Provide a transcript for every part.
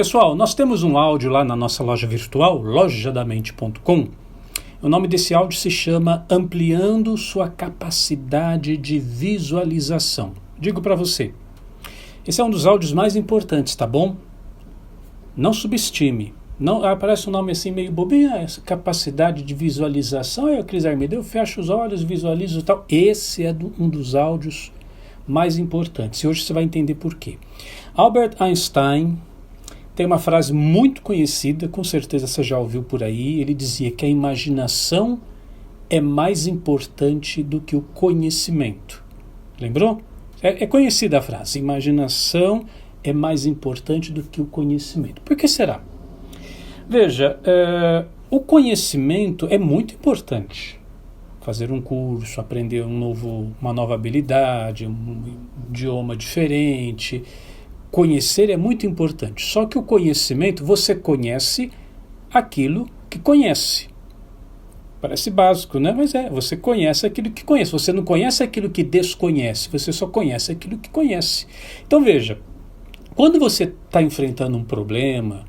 Pessoal, nós temos um áudio lá na nossa loja virtual, lojadamente.com. O nome desse áudio se chama Ampliando Sua Capacidade de Visualização. Digo para você, esse é um dos áudios mais importantes, tá bom? Não subestime. Não, aparece um nome assim meio bobinho, essa capacidade de visualização. Cris Armida, eu fecho os olhos, visualizo e tal. Esse é um dos áudios mais importantes. E hoje você vai entender por quê. Albert Einstein tem uma frase muito conhecida, com certeza você já ouviu por aí. Ele dizia que a imaginação é mais importante do que o conhecimento. Lembrou? É conhecida a frase. Imaginação é mais importante do que o conhecimento. Por que será? Veja, o conhecimento é muito importante. Fazer um curso, aprender uma nova habilidade, um idioma diferente. Conhecer é muito importante. Só que o conhecimento, você conhece aquilo que conhece. Parece básico, né? Mas você conhece aquilo que conhece. Você não conhece aquilo que desconhece, você só conhece aquilo que conhece. Então veja, quando você está enfrentando um problema,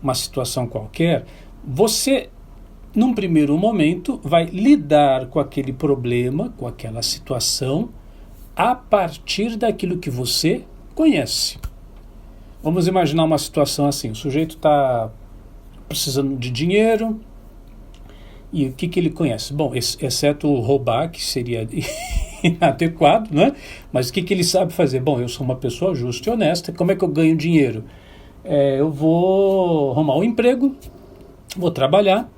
uma situação qualquer, você, num primeiro momento, vai lidar com aquele problema, com aquela situação, a partir daquilo que você conhece. Vamos imaginar uma situação assim, o sujeito está precisando de dinheiro, e o que ele conhece? Bom, exceto roubar, que seria inadequado, né? Mas o que ele sabe fazer? Bom, eu sou uma pessoa justa e honesta, como é que eu ganho dinheiro? Eu vou arrumar um emprego, vou trabalhar,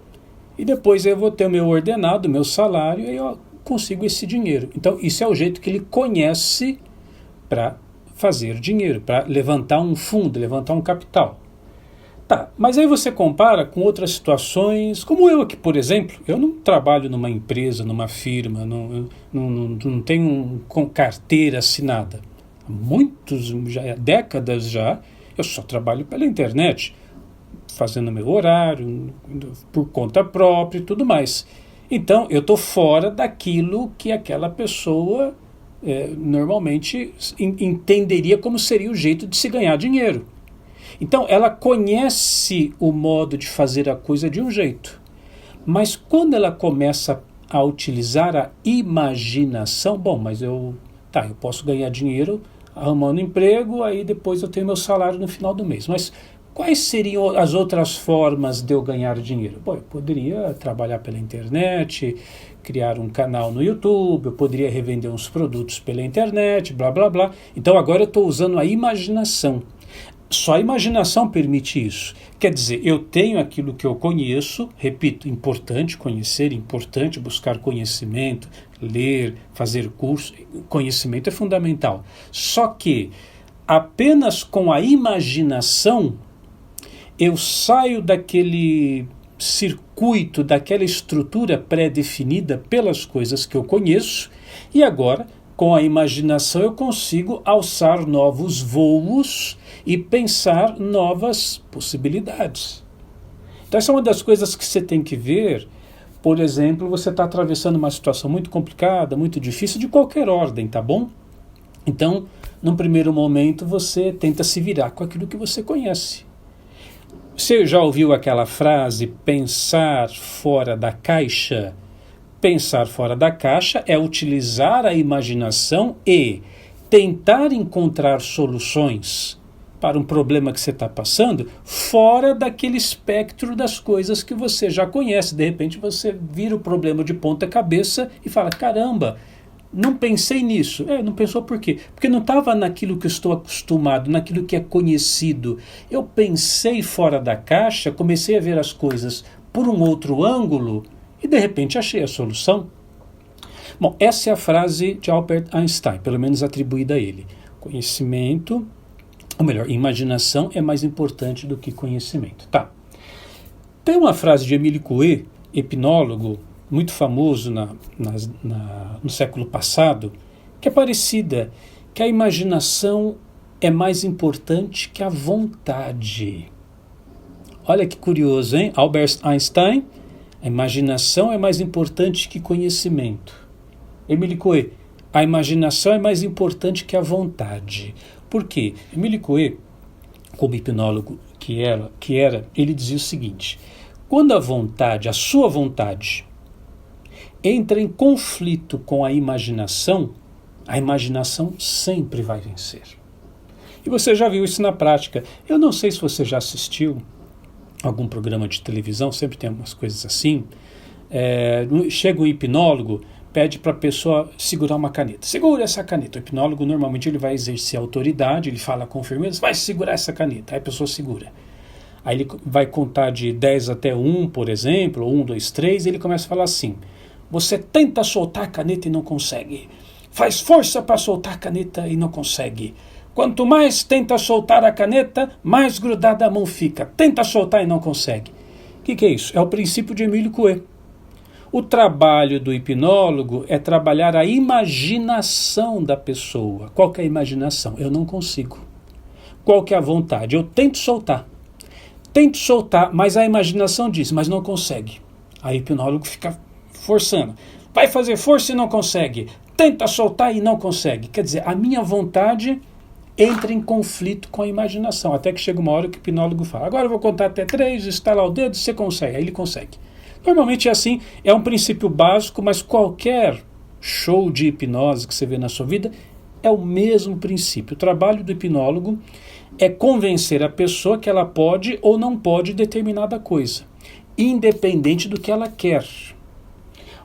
e depois eu vou ter o meu ordenado, o meu salário, e eu consigo esse dinheiro. Então, isso é o jeito que ele conhece para fazer dinheiro, para levantar um fundo, levantar um capital. Tá, mas aí você compara com outras situações, como eu aqui, por exemplo. Eu não trabalho numa empresa, numa firma, não tenho carteira assinada. Há décadas já, eu só trabalho pela internet, fazendo meu horário, por conta própria e tudo mais. Então, eu estou fora daquilo que aquela pessoa normalmente entenderia como seria o jeito de se ganhar dinheiro. Então, ela conhece o modo de fazer a coisa de um jeito. Mas quando ela começa a utilizar a imaginação, bom, mas eu posso ganhar dinheiro arrumando emprego, aí depois eu tenho meu salário no final do mês. Mas quais seriam as outras formas de eu ganhar dinheiro? Bom, eu poderia trabalhar pela internet, criar um canal no YouTube, eu poderia revender uns produtos pela internet, blá, blá, blá. Então agora eu estou usando a imaginação. Só a imaginação permite isso. Quer dizer, eu tenho aquilo que eu conheço, repito, importante conhecer, importante buscar conhecimento, ler, fazer curso, conhecimento é fundamental. Só que apenas com a imaginação eu saio daquele circuito, daquela estrutura pré-definida pelas coisas que eu conheço, e agora, com a imaginação, eu consigo alçar novos voos e pensar novas possibilidades. Então, essa é uma das coisas que você tem que ver. Por exemplo, você está atravessando uma situação muito complicada, muito difícil, de qualquer ordem, tá bom? Então, num primeiro momento, você tenta se virar com aquilo que você conhece. Você já ouviu aquela frase, pensar fora da caixa? Pensar fora da caixa é utilizar a imaginação e tentar encontrar soluções para um problema que você está passando fora daquele espectro das coisas que você já conhece. De repente você vira o problema de ponta cabeça e fala, caramba, não pensei nisso. Não pensou por quê? Porque não estava naquilo que eu estou acostumado, naquilo que é conhecido. Eu pensei fora da caixa, comecei a ver as coisas por um outro ângulo e de repente achei a solução. Bom, essa é a frase de Albert Einstein, pelo menos atribuída a ele. Conhecimento, ou melhor, imaginação é mais importante do que conhecimento. Tá. Tem uma frase de Émile Coué, hipnólogo, muito famoso no século passado, que é parecida, que a imaginação é mais importante que a vontade. Olha que curioso, hein? Albert Einstein, a imaginação é mais importante que conhecimento. Émile Coué, a imaginação é mais importante que a vontade. Por quê? Émile Coué, como hipnólogo que ele dizia o seguinte: quando a sua vontade, entra em conflito com a imaginação sempre vai vencer. E você já viu isso na prática. Eu não sei se você já assistiu algum programa de televisão, sempre tem umas coisas assim. Chega um hipnólogo, pede para a pessoa segurar uma caneta. Segura essa caneta. O hipnólogo normalmente ele vai exercer autoridade, ele fala com firmeza, vai segurar essa caneta. Aí a pessoa segura. Aí ele vai contar de 10 até 1, por exemplo, ou 1, 2, 3, e ele começa a falar assim: você tenta soltar a caneta e não consegue. Faz força para soltar a caneta e não consegue. Quanto mais tenta soltar a caneta, mais grudada a mão fica. Tenta soltar e não consegue. O que é isso? É o princípio de Emile Coué. O trabalho do hipnólogo é trabalhar a imaginação da pessoa. Qual que é a imaginação? Eu não consigo. Qual que é a vontade? Eu tento soltar, mas a imaginação diz, mas não consegue. Aí o hipnólogo fica forçando. Vai fazer força e não consegue. Tenta soltar e não consegue. Quer dizer, a minha vontade entra em conflito com a imaginação. Até que chega uma hora que o hipnólogo fala: agora eu vou contar até 3, estalar o dedo, você consegue. Aí ele consegue. Normalmente é assim, é um princípio básico, mas qualquer show de hipnose que você vê na sua vida é o mesmo princípio. O trabalho do hipnólogo é convencer a pessoa que ela pode ou não pode determinada coisa, independente do que ela quer.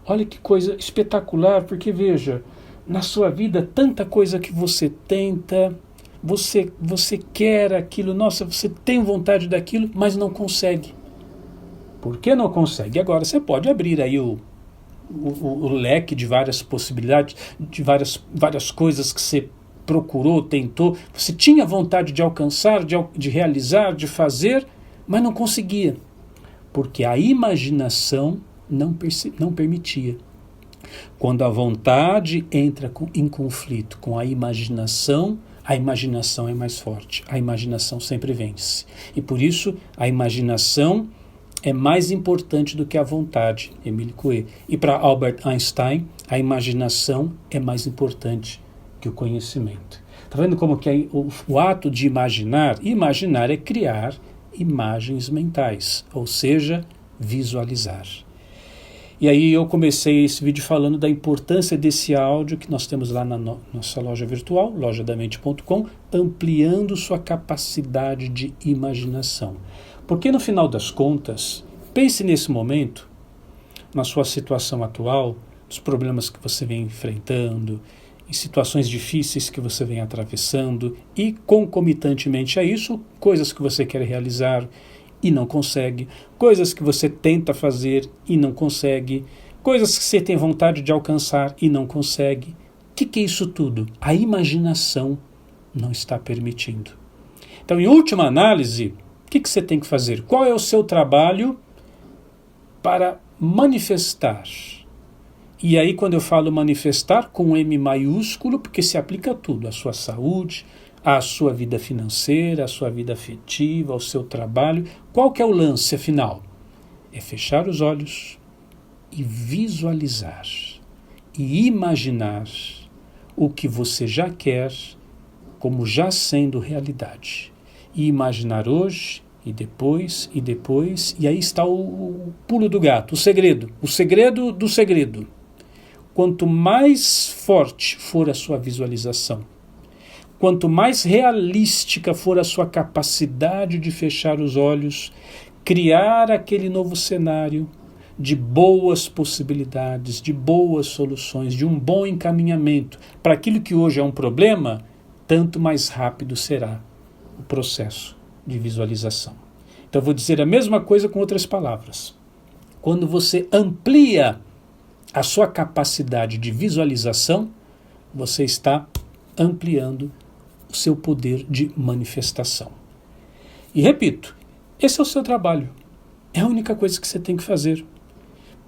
Olha que coisa espetacular, porque veja, na sua vida tanta coisa que você tenta, você quer aquilo, nossa, você tem vontade daquilo, mas não consegue. Por que não consegue? Agora você pode abrir aí o leque de várias possibilidades, de várias coisas que você procurou, tentou, você tinha vontade de alcançar, de realizar, de fazer, mas não conseguia, porque a imaginação não permitia. Quando a vontade entra em conflito com a imaginação é mais forte, a imaginação sempre vence. E por isso a imaginação é mais importante do que a vontade, Emile Coué. E para Albert Einstein, a imaginação é mais importante que o conhecimento. Está vendo como que o ato de imaginar é criar imagens mentais, ou seja, visualizar. E aí eu comecei esse vídeo falando da importância desse áudio que nós temos lá na nossa loja virtual, lojadamente.com, ampliando sua capacidade de imaginação. Porque no final das contas, pense nesse momento, na sua situação atual, nos problemas que você vem enfrentando, em situações difíceis que você vem atravessando e, concomitantemente a isso, coisas que você quer realizar e não consegue, coisas que você tenta fazer e não consegue, coisas que você tem vontade de alcançar e não consegue. O que é isso tudo? A imaginação não está permitindo. Então, em última análise, o que você tem que fazer? Qual é o seu trabalho para manifestar? E aí, quando eu falo manifestar, com M maiúsculo, porque se aplica a tudo, a sua saúde, a sua vida financeira, a sua vida afetiva, ao seu trabalho. Qual que é o lance, afinal? É fechar os olhos e visualizar e imaginar o que você já quer como já sendo realidade. E imaginar hoje, e depois, e aí está o pulo do gato, o segredo do segredo. Quanto mais forte for a sua visualização, quanto mais realística for a sua capacidade de fechar os olhos, criar aquele novo cenário de boas possibilidades, de boas soluções, de um bom encaminhamento para aquilo que hoje é um problema, tanto mais rápido será o processo de visualização. Então eu vou dizer a mesma coisa com outras palavras. Quando você amplia a sua capacidade de visualização, você está ampliando o seu poder de manifestação. E repito, esse é o seu trabalho. É a única coisa que você tem que fazer.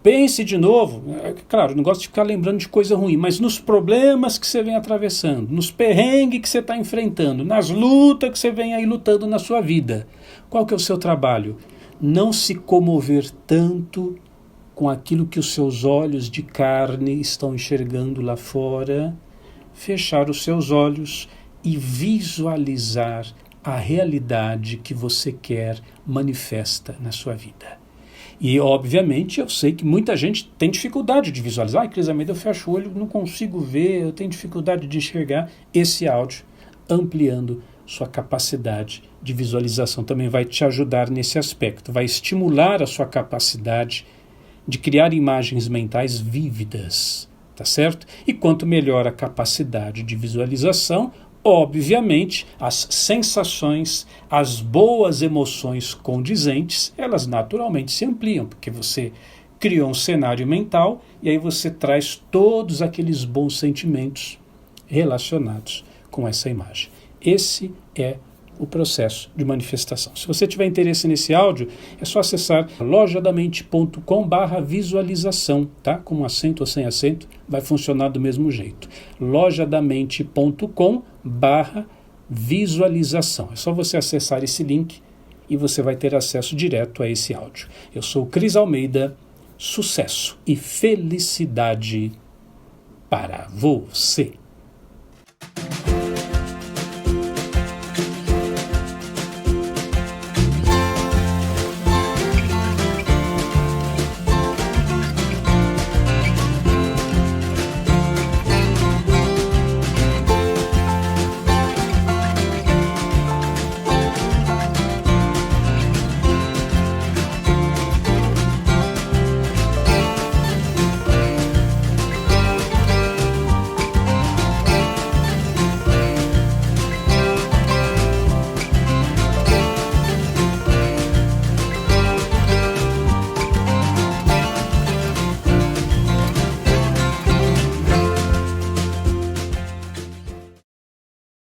Pense de novo, claro, não gosto de ficar lembrando de coisa ruim, mas nos problemas que você vem atravessando, nos perrengues que você está enfrentando, nas lutas que você vem aí lutando na sua vida. Qual que é o seu trabalho? Não se comover tanto com aquilo que os seus olhos de carne estão enxergando lá fora, fechar os seus olhos e visualizar a realidade que você quer manifesta na sua vida. E, obviamente, eu sei que muita gente tem dificuldade de visualizar. Ai, Cris Almeida, eu fecho o olho, não consigo ver, eu tenho dificuldade de enxergar. Esse áudio, ampliando sua capacidade de visualização, também vai te ajudar nesse aspecto. Vai estimular a sua capacidade de criar imagens mentais vívidas, tá certo? E quanto melhor a capacidade de visualização, obviamente, as sensações, as boas emoções condizentes, elas naturalmente se ampliam, porque você criou um cenário mental e aí você traz todos aqueles bons sentimentos relacionados com essa imagem. Esse é o processo de manifestação. Se você tiver interesse nesse áudio, é só acessar lojadamente.com/visualização, tá? Com acento ou sem acento, vai funcionar do mesmo jeito. lojadamente.com/visualização. É só você acessar esse link e você vai ter acesso direto a esse áudio. Eu sou Cris Almeida, sucesso e felicidade para você.